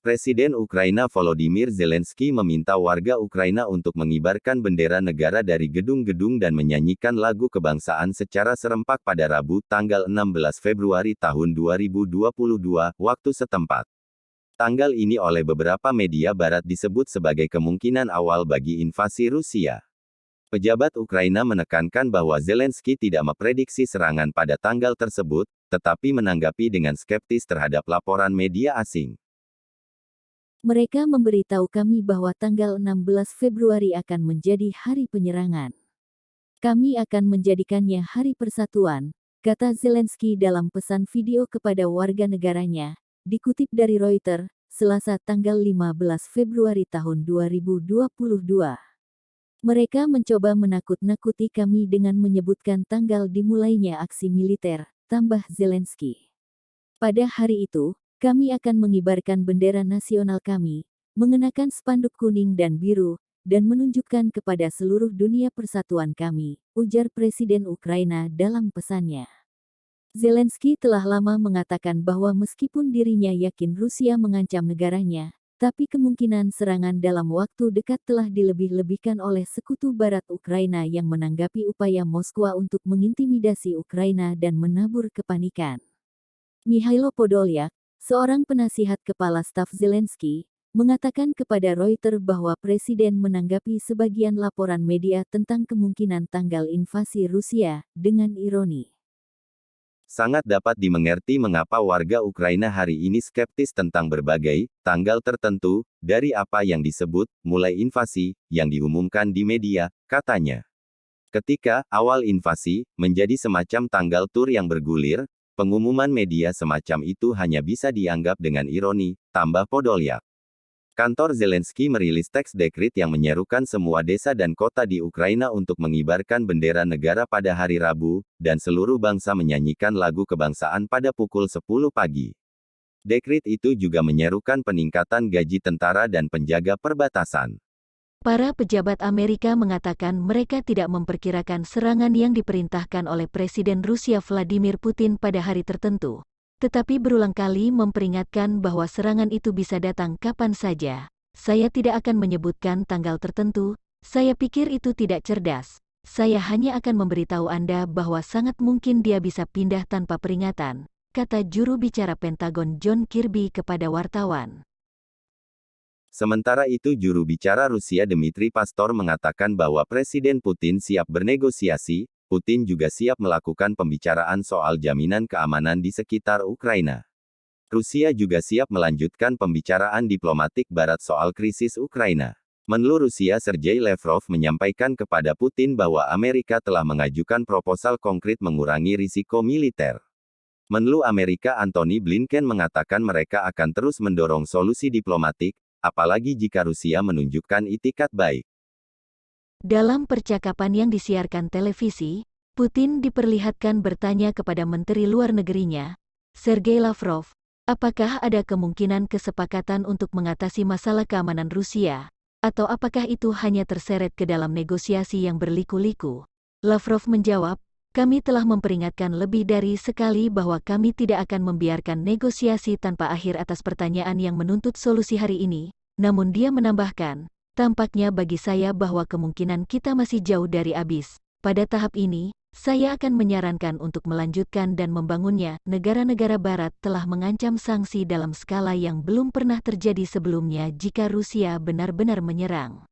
Presiden Ukraina Volodymyr Zelensky meminta warga Ukraina untuk mengibarkan bendera negara dari gedung-gedung dan menyanyikan lagu kebangsaan secara serempak pada Rabu, tanggal 16 Februari tahun 2022, waktu setempat. Tanggal ini oleh beberapa media barat disebut sebagai kemungkinan awal bagi invasi Rusia. Pejabat Ukraina menekankan bahwa Zelensky tidak memprediksi serangan pada tanggal tersebut, tetapi menanggapi dengan skeptis terhadap laporan media asing. Mereka memberitahu kami bahwa tanggal 16 Februari akan menjadi hari penyerangan. Kami akan menjadikannya hari persatuan, kata Zelensky dalam pesan video kepada warga negaranya, dikutip dari Reuters, Selasa tanggal 15 Februari tahun 2022. Mereka mencoba menakut-nakuti kami dengan menyebutkan tanggal dimulainya aksi militer, tambah Zelensky. Pada hari itu, kami akan mengibarkan bendera nasional kami, mengenakan spanduk kuning dan biru, dan menunjukkan kepada seluruh dunia persatuan kami, ujar Presiden Ukraina dalam pesannya. Zelensky telah lama mengatakan bahwa meskipun dirinya yakin Rusia mengancam negaranya, tapi kemungkinan serangan dalam waktu dekat telah dilebih-lebihkan oleh sekutu barat Ukraina yang menanggapi upaya Moskwa untuk mengintimidasi Ukraina dan menabur kepanikan. Mikhailo Podolyak, seorang penasihat kepala staf Zelensky, mengatakan kepada Reuters bahwa Presiden menanggapi sebagian laporan media tentang kemungkinan tanggal invasi Rusia, dengan ironi. Sangat dapat dimengerti mengapa warga Ukraina hari ini skeptis tentang berbagai tanggal tertentu, dari apa yang disebut, mulai invasi, yang diumumkan di media, katanya. Ketika awal invasi menjadi semacam tanggal tur yang bergulir, pengumuman media semacam itu hanya bisa dianggap dengan ironi, tambah Podolyak. Kantor Zelensky merilis teks dekret yang menyerukan semua desa dan kota di Ukraina untuk mengibarkan bendera negara pada hari Rabu, dan seluruh bangsa menyanyikan lagu kebangsaan pada pukul 10 pagi. Dekret itu juga menyerukan peningkatan gaji tentara dan penjaga perbatasan. Para pejabat Amerika mengatakan mereka tidak memperkirakan serangan yang diperintahkan oleh Presiden Rusia Vladimir Putin pada hari tertentu, tetapi berulang kali memperingatkan bahwa serangan itu bisa datang kapan saja. Saya tidak akan menyebutkan tanggal tertentu, saya pikir itu tidak cerdas. Saya hanya akan memberitahu Anda bahwa sangat mungkin dia bisa pindah tanpa peringatan, kata juru bicara Pentagon John Kirby kepada wartawan. Sementara itu juru bicara Rusia Dmitry Pastor mengatakan bahwa Presiden Putin siap bernegosiasi, Putin juga siap melakukan pembicaraan soal jaminan keamanan di sekitar Ukraina. Rusia juga siap melanjutkan pembicaraan diplomatik Barat soal krisis Ukraina. Menlu Rusia Sergei Lavrov menyampaikan kepada Putin bahwa Amerika telah mengajukan proposal konkret mengurangi risiko militer. Menlu Amerika Antony Blinken mengatakan mereka akan terus mendorong solusi diplomatik, apalagi jika Rusia menunjukkan itikat baik. Dalam percakapan yang disiarkan televisi, Putin diperlihatkan bertanya kepada Menteri Luar Negerinya, Sergei Lavrov, apakah ada kemungkinan kesepakatan untuk mengatasi masalah keamanan Rusia, atau apakah itu hanya terseret ke dalam negosiasi yang berliku-liku? Lavrov menjawab, kami telah memperingatkan lebih dari sekali bahwa kami tidak akan membiarkan negosiasi tanpa akhir atas pertanyaan yang menuntut solusi hari ini, namun dia menambahkan, tampaknya bagi saya bahwa kemungkinan kita masih jauh dari habis. Pada tahap ini, saya akan menyarankan untuk melanjutkan dan membangunnya. Negara-negara Barat telah mengancam sanksi dalam skala yang belum pernah terjadi sebelumnya jika Rusia benar-benar menyerang.